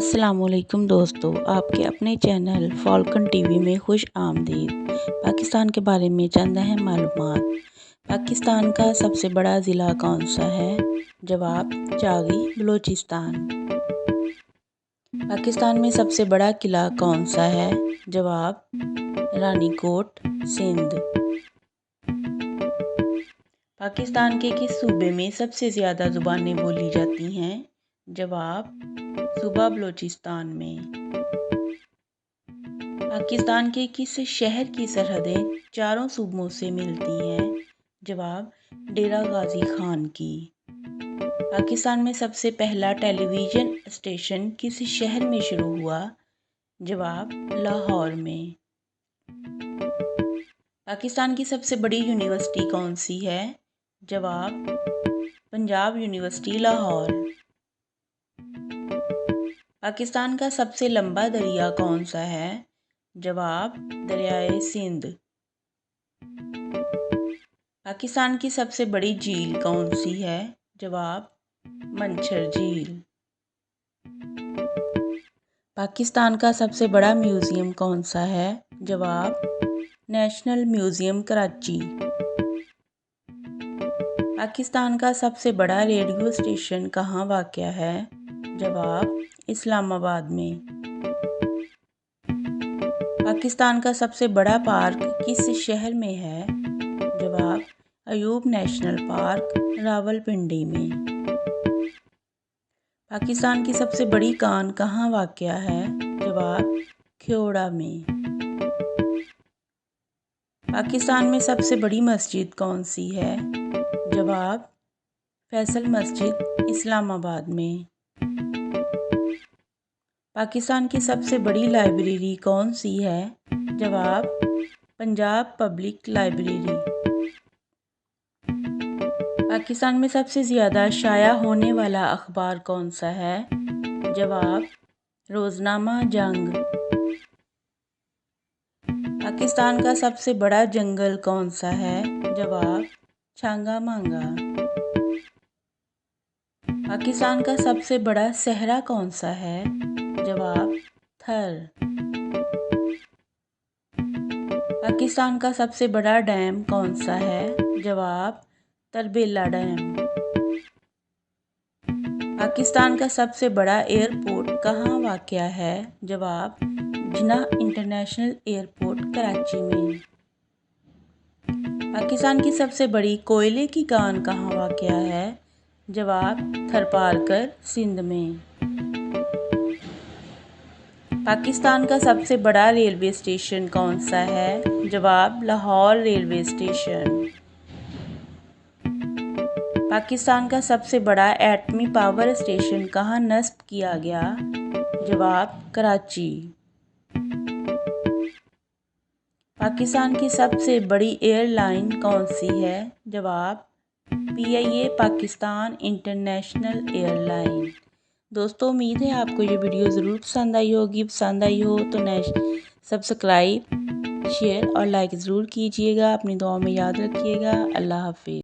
अस्सलाम वालेकुम दोस्तों, आपके अपने चैनल फॉल्कन टीवी में खुश आमदीद। पाकिस्तान के बारे में चंद अहम मालूमात। पाकिस्तान का सबसे बड़ा ज़िला कौन सा है? जवाब चागी बलूचिस्तान। पाकिस्तान में सबसे बड़ा किला कौन सा है? जवाब रानीकोट सिंध। पाकिस्तान के किस सूबे में सबसे ज़्यादा ज़ुबानें बोली जाती हैं? जवाब सूबा बलूचिस्तान में। पाकिस्तान के किस शहर की सरहदें चारों सूबों से मिलती हैं? जवाब डेरा गाजी खान की। पाकिस्तान में सबसे पहला टेलीविज़न स्टेशन किस शहर में शुरू हुआ? जवाब लाहौर में। पाकिस्तान की सबसे बड़ी यूनिवर्सिटी कौन सी है? जवाब पंजाब यूनिवर्सिटी लाहौर। पाकिस्तान का सबसे लंबा दरिया कौन सा है? जवाब दरियाए सिंध। पाकिस्तान की सबसे बड़ी झील कौन सी है? जवाब मंछर झील। पाकिस्तान का सबसे बड़ा म्यूज़ियम कौन सा है? जवाब नेशनल म्यूज़ियम कराची। पाकिस्तान का सबसे बड़ा रेडियो स्टेशन कहाँ वाक़या है? जवाब इस्लामाबाद में। पाकिस्तान का सबसे बड़ा पार्क किस शहर में है? जवाब अयूब नेशनल पार्क रावलपिंडी में। पाकिस्तान की सबसे बड़ी कान कहाँ वाक़या है? जवाब ख्योड़ा में। पाकिस्तान में सबसे बड़ी मस्जिद कौन सी है? जवाब फैसल मस्जिद इस्लामाबाद में। पाकिस्तान की सबसे बड़ी लाइब्रेरी कौन सी है? जवाब पंजाब पब्लिक लाइब्रेरी। पाकिस्तान में सबसे ज़्यादा शाया होने वाला अखबार कौन सा है? जवाब रोज़नामा जंग। पाकिस्तान का सबसे बड़ा जंगल कौन सा है? जवाब छांगा मांगा। पाकिस्तान का सबसे बड़ा सहरा कौन सा है? जवाब थर। पाकिस्तान का सबसे बड़ा डैम कौन सा है? जवाब तरबेला डैम। पाकिस्तान का सबसे बड़ा एयरपोर्ट कहाँ वाक़या है? जवाब जिन्नाह इंटरनेशनल एयरपोर्ट कराची में। पाकिस्तान की सबसे बड़ी कोयले की कान कहाँ वाक़या है? जवाब थरपारकर सिंध में। पाकिस्तान का सबसे बड़ा रेलवे स्टेशन कौन सा है? जवाब लाहौर रेलवे स्टेशन। पाकिस्तान का सबसे बड़ा एटमी पावर स्टेशन कहाँ नस्ब किया गया? जवाब कराची। पाकिस्तान की सबसे बड़ी एयरलाइन कौन सी है? जवाब PIA पाकिस्तान इंटरनेशनल एयरलाइन। दोस्तों, उम्मीद है आपको ये वीडियो ज़रूर पसंद आई होगी। पसंद आई हो तो सब्सक्राइब शेयर और लाइक ज़रूर कीजिएगा। अपनी दुआओं में याद रखिएगा। अल्लाह हाफिज़।